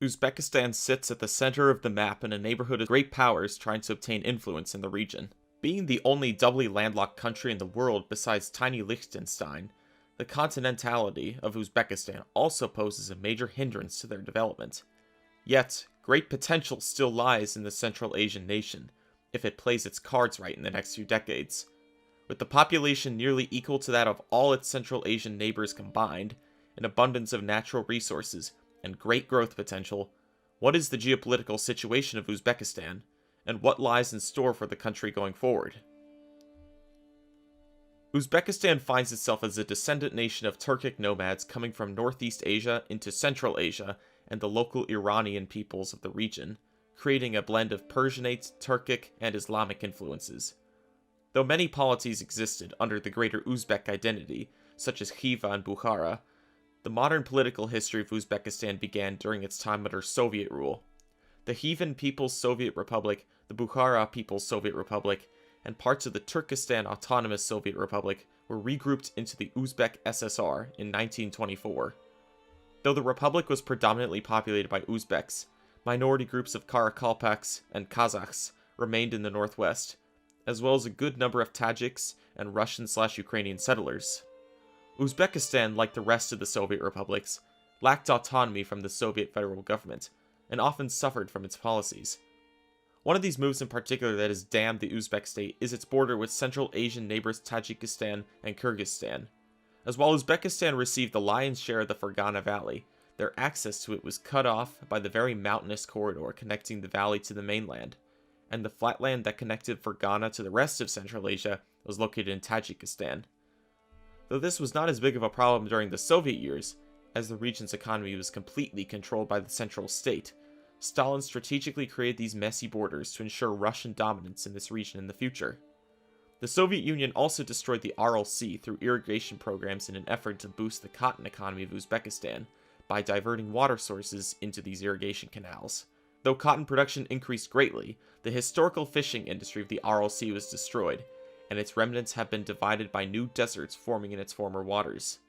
Uzbekistan sits at the center of the map in a neighborhood of great powers trying to obtain influence in the region. Being the only doubly landlocked country in the world besides tiny Liechtenstein, the continentality of Uzbekistan also poses a major hindrance to their development. Yet, great potential still lies in the Central Asian nation, if it plays its cards right in the next few decades. With the population nearly equal to that of all its Central Asian neighbors combined, an abundance of natural resources, and great growth potential, what is the geopolitical situation of Uzbekistan, and what lies in store for the country going forward? Uzbekistan finds itself as a descendant nation of Turkic nomads coming from Northeast Asia into Central Asia and the local Iranian peoples of the region, creating a blend of Persianate, Turkic, and Islamic influences. Though many polities existed under the greater Uzbek identity, such as Khiva and Bukhara, the modern political history of Uzbekistan began during its time under Soviet rule. The Khivan People's Soviet Republic, the Bukhara People's Soviet Republic, and parts of the Turkestan Autonomous Soviet Republic were regrouped into the Uzbek SSR in 1924. Though the republic was predominantly populated by Uzbeks, minority groups of Karakalpaks and Kazakhs remained in the northwest, as well as a good number of Tajiks and Russian/Ukrainian settlers. Uzbekistan, like the rest of the Soviet republics, lacked autonomy from the Soviet federal government, and often suffered from its policies. One of these moves in particular that has damned the Uzbek state is its border with Central Asian neighbors Tajikistan and Kyrgyzstan. As while Uzbekistan received the lion's share of the Fergana Valley, their access to it was cut off by the very mountainous corridor connecting the valley to the mainland, and the flatland that connected Fergana to the rest of Central Asia was located in Tajikistan. Though this was not as big of a problem during the Soviet years, as the region's economy was completely controlled by the central state, Stalin strategically created these messy borders to ensure Russian dominance in this region in the future. The Soviet Union also destroyed the Aral Sea through irrigation programs in an effort to boost the cotton economy of Uzbekistan by diverting water sources into these irrigation canals. Though cotton production increased greatly, the historical fishing industry of the Aral Sea was destroyed, and its remnants have been divided by new deserts forming in its former waters.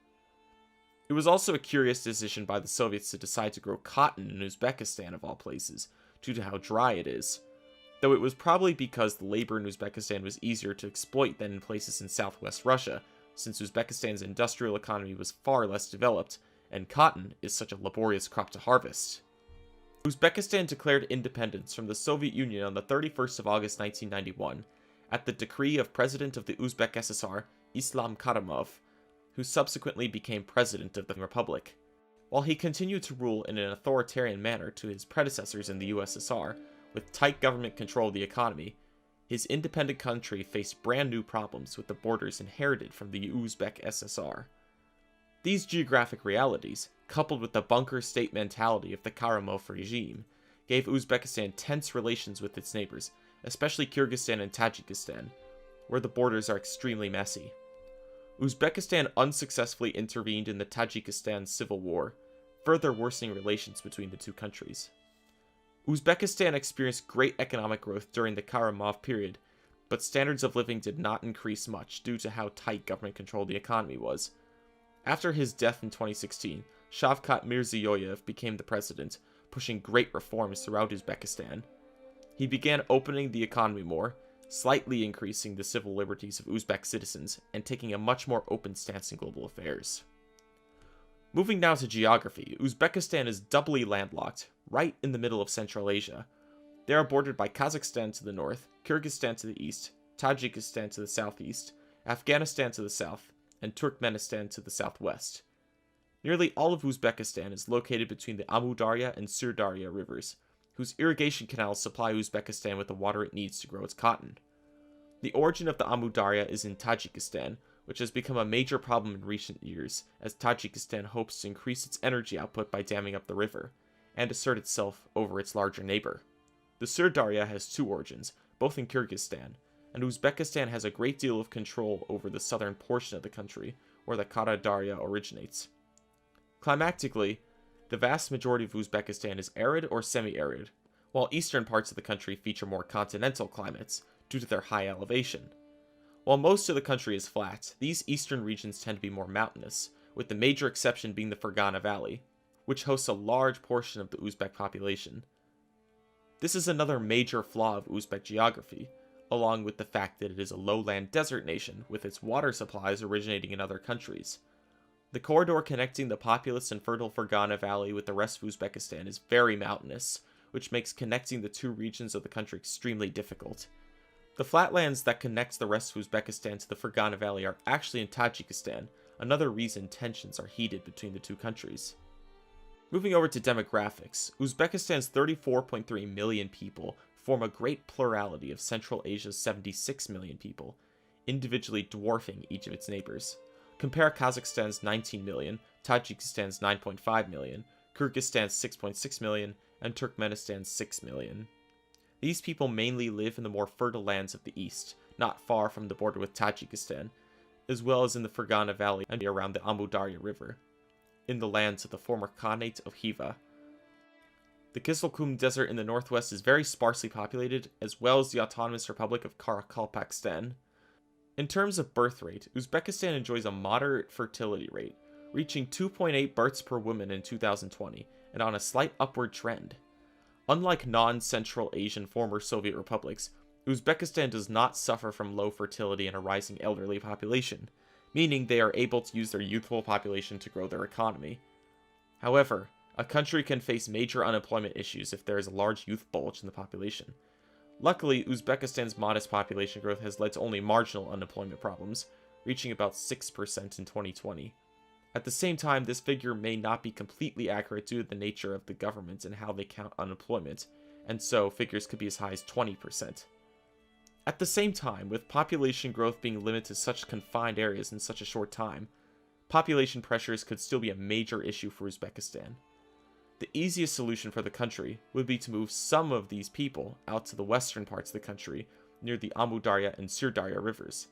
It was also a curious decision by the Soviets to decide to grow cotton in Uzbekistan of all places, due to how dry it is, though it was probably because the labor in Uzbekistan was easier to exploit than in places in southwest Russia, since Uzbekistan's industrial economy was far less developed, and cotton is such a laborious crop to harvest. Uzbekistan declared independence from the Soviet Union on the 31st of August 1991, at the decree of President of the Uzbek SSR, Islam Karimov, who subsequently became president of the republic. While he continued to rule in an authoritarian manner to his predecessors in the USSR, with tight government control of the economy, his independent country faced brand new problems with the borders inherited from the Uzbek SSR. These geographic realities, coupled with the bunker state mentality of the Karimov regime, gave Uzbekistan tense relations with its neighbors, especially Kyrgyzstan and Tajikistan, where the borders are extremely messy. Uzbekistan unsuccessfully intervened in the Tajikistan civil war, further worsening relations between the two countries. Uzbekistan experienced great economic growth during the Karimov period, but standards of living did not increase much due to how tight government control the economy was. After his death in 2016, Shavkat Mirziyoyev became the president, pushing great reforms throughout Uzbekistan. He began opening the economy more, slightly increasing the civil liberties of Uzbek citizens, and taking a much more open stance in global affairs. Moving now to geography, Uzbekistan is doubly landlocked, right in the middle of Central Asia. They are bordered by Kazakhstan to the north, Kyrgyzstan to the east, Tajikistan to the southeast, Afghanistan to the south, and Turkmenistan to the southwest. Nearly all of Uzbekistan is located between the Amu Darya and Sur Darya rivers, whose irrigation canals supply Uzbekistan with the water it needs to grow its cotton. The origin of the Amu Darya is in Tajikistan, which has become a major problem in recent years, as Tajikistan hopes to increase its energy output by damming up the river, and assert itself over its larger neighbor. The Sur Darya has two origins, both in Kyrgyzstan, and Uzbekistan has a great deal of control over the southern portion of the country, where the Kara Darya originates. Climatically, the vast majority of Uzbekistan is arid or semi-arid, while eastern parts of the country feature more continental climates due to their high elevation. While most of the country is flat, these eastern regions tend to be more mountainous, with the major exception being the Fergana Valley, which hosts a large portion of the Uzbek population. This is another major flaw of Uzbek geography, along with the fact that it is a lowland desert nation with its water supplies originating in other countries. The corridor connecting the populous and fertile Fergana Valley with the rest of Uzbekistan is very mountainous, which makes connecting the two regions of the country extremely difficult. The flatlands that connect the rest of Uzbekistan to the Fergana Valley are actually in Tajikistan, another reason tensions are heated between the two countries. Moving over to demographics, Uzbekistan's 34.3 million people form a great plurality of Central Asia's 76 million people, individually dwarfing each of its neighbors. Compare Kazakhstan's 19 million, Tajikistan's 9.5 million, Kyrgyzstan's 6.6 million, and Turkmenistan's 6 million. These people mainly live in the more fertile lands of the east, not far from the border with Tajikistan, as well as in the Fergana Valley and around the Amu Darya River, in the lands of the former Khanate of Khiva. The Kizilkum Desert in the northwest is very sparsely populated, as well as the Autonomous Republic of Karakalpakstan. In terms of birth rate, Uzbekistan enjoys a moderate fertility rate, reaching 2.8 births per woman in 2020, and on a slight upward trend. Unlike non-Central Asian former Soviet republics, Uzbekistan does not suffer from low fertility and a rising elderly population, meaning they are able to use their youthful population to grow their economy. However, a country can face major unemployment issues if there is a large youth bulge in the population. Luckily, Uzbekistan's modest population growth has led to only marginal unemployment problems, reaching about 6% in 2020. At the same time, this figure may not be completely accurate due to the nature of the government and how they count unemployment, and so figures could be as high as 20%. At the same time, with population growth being limited to such confined areas in such a short time, population pressures could still be a major issue for Uzbekistan. The easiest solution for the country would be to move some of these people out to the western parts of the country, near the Amu Darya and Sirdarya rivers.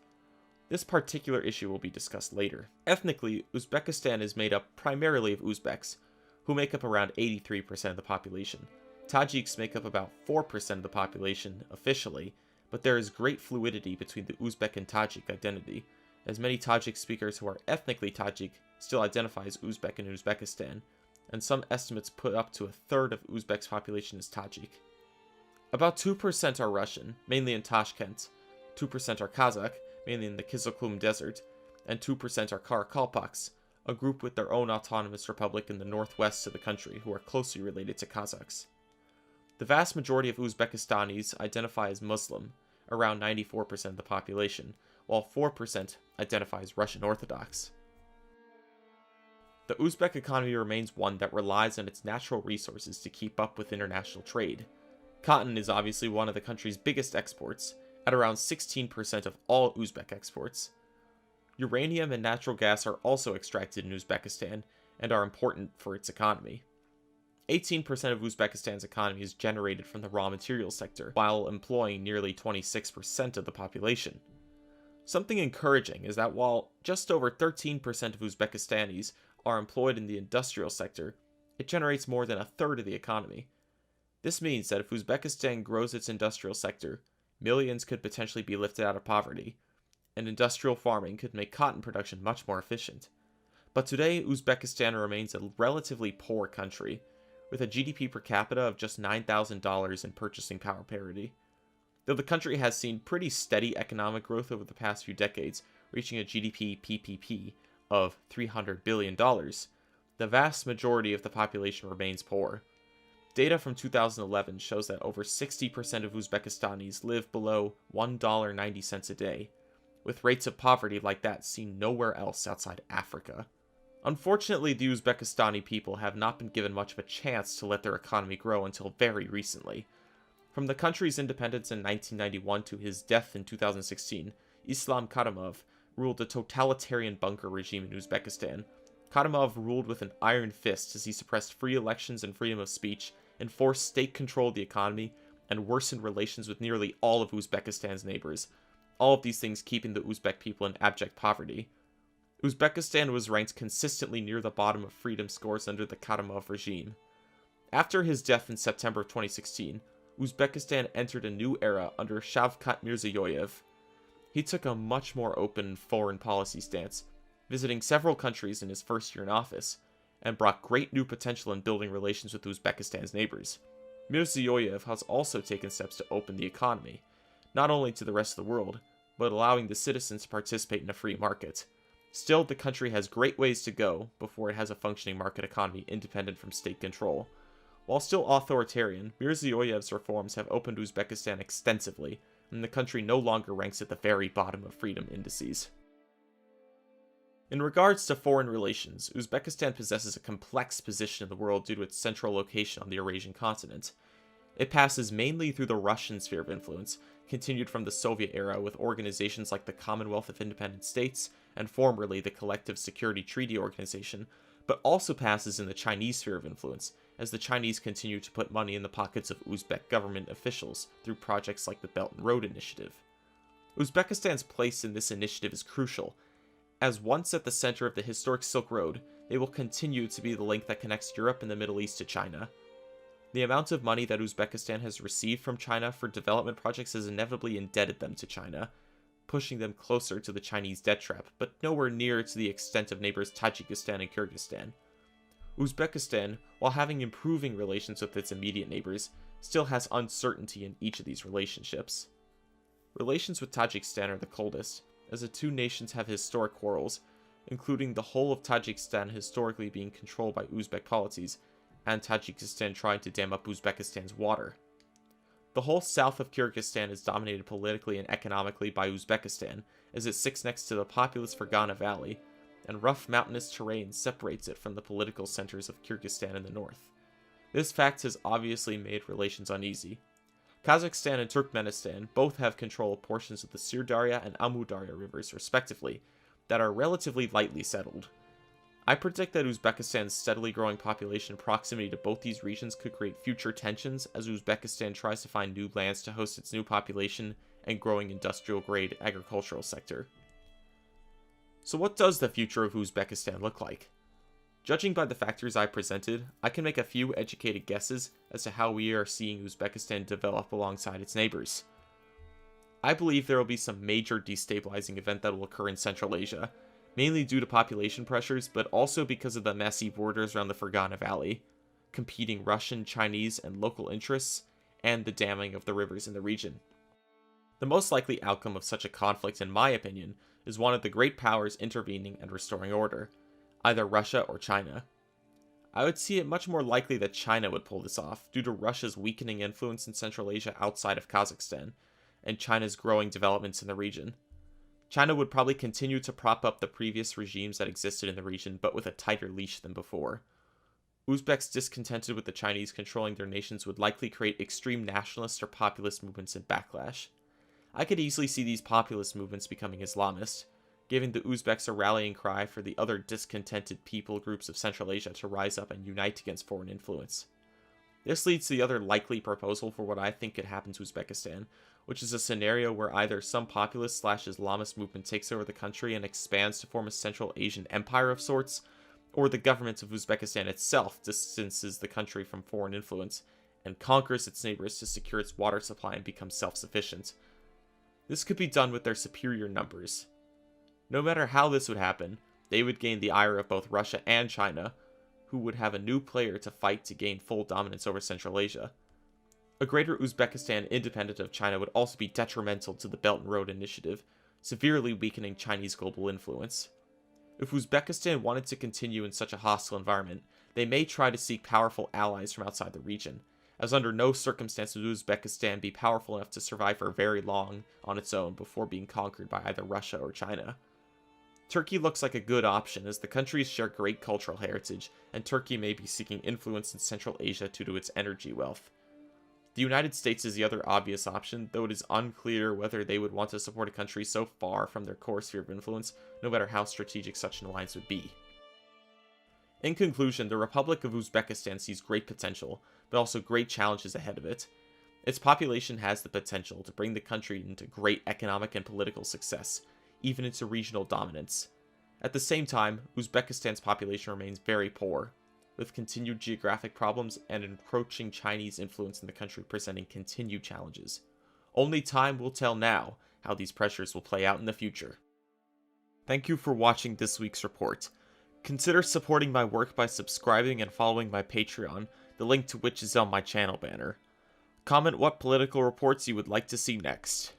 This particular issue will be discussed later. Ethnically, Uzbekistan is made up primarily of Uzbeks, who make up around 83% of the population. Tajiks make up about 4% of the population officially, but there is great fluidity between the Uzbek and Tajik identity, as many Tajik speakers who are ethnically Tajik still identify as Uzbek in Uzbekistan, and some estimates put up to a third of Uzbek's population as Tajik. About 2% are Russian, mainly in Tashkent, 2% are Kazakh, mainly in the Kizilkum Desert, and 2% are Karakalpaks, a group with their own autonomous republic in the northwest of the country who are closely related to Kazakhs. The vast majority of Uzbekistanis identify as Muslim, around 94% of the population, while 4% identify as Russian Orthodox. The Uzbek economy remains one that relies on its natural resources to keep up with international trade. Cotton is obviously one of the country's biggest exports, at around 16% of all Uzbek exports. Uranium and natural gas are also extracted in Uzbekistan and are important for its economy. 18% of Uzbekistan's economy is generated from the raw materials sector, while employing nearly 26% of the population. Something encouraging is that while just over 13% of Uzbekistanis are employed in the industrial sector, it generates more than a third of the economy. This means that if Uzbekistan grows its industrial sector, millions could potentially be lifted out of poverty, and industrial farming could make cotton production much more efficient. But today, Uzbekistan remains a relatively poor country, with a GDP per capita of just $9,000 in purchasing power parity. Though the country has seen pretty steady economic growth over the past few decades, reaching a GDP PPP of $300 billion, the vast majority of the population remains poor. Data from 2011 shows that over 60% of Uzbekistanis live below $1.90 a day, with rates of poverty like that seen nowhere else outside Africa. Unfortunately, the Uzbekistani people have not been given much of a chance to let their economy grow until very recently. From the country's independence in 1991 to his death in 2016, Islam Karimov ruled a totalitarian bunker regime in Uzbekistan. Karimov ruled with an iron fist as he suppressed free elections and freedom of speech, enforced state control of the economy, and worsened relations with nearly all of Uzbekistan's neighbors, all of these things keeping the Uzbek people in abject poverty. Uzbekistan was ranked consistently near the bottom of freedom scores under the Karimov regime. After his death in September 2016, Uzbekistan entered a new era under Shavkat Mirziyoyev. He took a much more open foreign policy stance, visiting several countries in his first year in office, and brought great new potential in building relations with Uzbekistan's neighbors. Mirziyoyev has also taken steps to open the economy, not only to the rest of the world, but allowing the citizens to participate in a free market. Still, the country has great ways to go before it has a functioning market economy independent from state control. While still authoritarian, Mirziyoyev's reforms have opened Uzbekistan extensively, and the country no longer ranks at the very bottom of freedom indices. In regards to foreign relations, Uzbekistan possesses a complex position in the world due to its central location on the Eurasian continent. It passes mainly through the Russian sphere of influence, continued from the Soviet era with organizations like the Commonwealth of Independent States and formerly the Collective Security Treaty Organization, but also passes in the Chinese sphere of influence, as the Chinese continue to put money in the pockets of Uzbek government officials through projects like the Belt and Road Initiative. Uzbekistan's place in this initiative is crucial, as once at the center of the historic Silk Road, they will continue to be the link that connects Europe and the Middle East to China. The amount of money that Uzbekistan has received from China for development projects has inevitably indebted them to China, pushing them closer to the Chinese debt trap, but nowhere near to the extent of neighbors Tajikistan and Kyrgyzstan. Uzbekistan, while having improving relations with its immediate neighbors, still has uncertainty in each of these relationships. Relations with Tajikistan are the coldest, as the two nations have historic quarrels, including the whole of Tajikistan historically being controlled by Uzbek polities, and Tajikistan trying to dam up Uzbekistan's water. The whole south of Kyrgyzstan is dominated politically and economically by Uzbekistan, as it sits next to the populous Fergana Valley, and rough mountainous terrain separates it from the political centers of Kyrgyzstan in the north. This fact has obviously made relations uneasy. Kazakhstan and Turkmenistan both have control of portions of the Sirdarya and Amudarya rivers, respectively, that are relatively lightly settled. I predict that Uzbekistan's steadily growing population and proximity to both these regions could create future tensions as Uzbekistan tries to find new lands to host its new population and growing industrial-grade agricultural sector. So what does the future of Uzbekistan look like? Judging by the factors I presented, I can make a few educated guesses as to how we are seeing Uzbekistan develop alongside its neighbors. I believe there will be some major destabilizing event that will occur in Central Asia, mainly due to population pressures, but also because of the messy borders around the Fergana Valley, competing Russian, Chinese, and local interests, and the damming of the rivers in the region. The most likely outcome of such a conflict, in my opinion, is one of the great powers intervening and restoring order, either Russia or China. I would see it much more likely that China would pull this off, due to Russia's weakening influence in Central Asia outside of Kazakhstan, and China's growing developments in the region. China would probably continue to prop up the previous regimes that existed in the region, but with a tighter leash than before. Uzbeks discontented with the Chinese controlling their nations would likely create extreme nationalist or populist movements in backlash. I could easily see these populist movements becoming Islamist, giving the Uzbeks a rallying cry for the other discontented people groups of Central Asia to rise up and unite against foreign influence. This leads to the other likely proposal for what I think could happen to Uzbekistan, which is a scenario where either some populist/Islamist movement takes over the country and expands to form a Central Asian empire of sorts, or the government of Uzbekistan itself distances the country from foreign influence and conquers its neighbors to secure its water supply and become self-sufficient. This could be done with their superior numbers. No matter how this would happen, they would gain the ire of both Russia and China, who would have a new player to fight to gain full dominance over Central Asia. A greater Uzbekistan independent of China would also be detrimental to the Belt and Road Initiative, severely weakening Chinese global influence. If Uzbekistan wanted to continue in such a hostile environment, they may try to seek powerful allies from outside the region, as under no circumstance would Uzbekistan be powerful enough to survive for very long on its own before being conquered by either Russia or China. Turkey looks like a good option, as the countries share great cultural heritage, and Turkey may be seeking influence in Central Asia due to its energy wealth. The United States is the other obvious option, though it is unclear whether they would want to support a country so far from their core sphere of influence, no matter how strategic such an alliance would be. In conclusion, the Republic of Uzbekistan sees great potential, but also great challenges ahead of it. Its population has the potential to bring the country into great economic and political success, even into regional dominance. At the same time, Uzbekistan's population remains very poor, with continued geographic problems and encroaching Chinese influence in the country presenting continued challenges. Only time will tell now how these pressures will play out in the future. Thank you for watching this week's report. Consider supporting my work by subscribing and following my Patreon, the link to which is on my channel banner. Comment what political reports you would like to see next.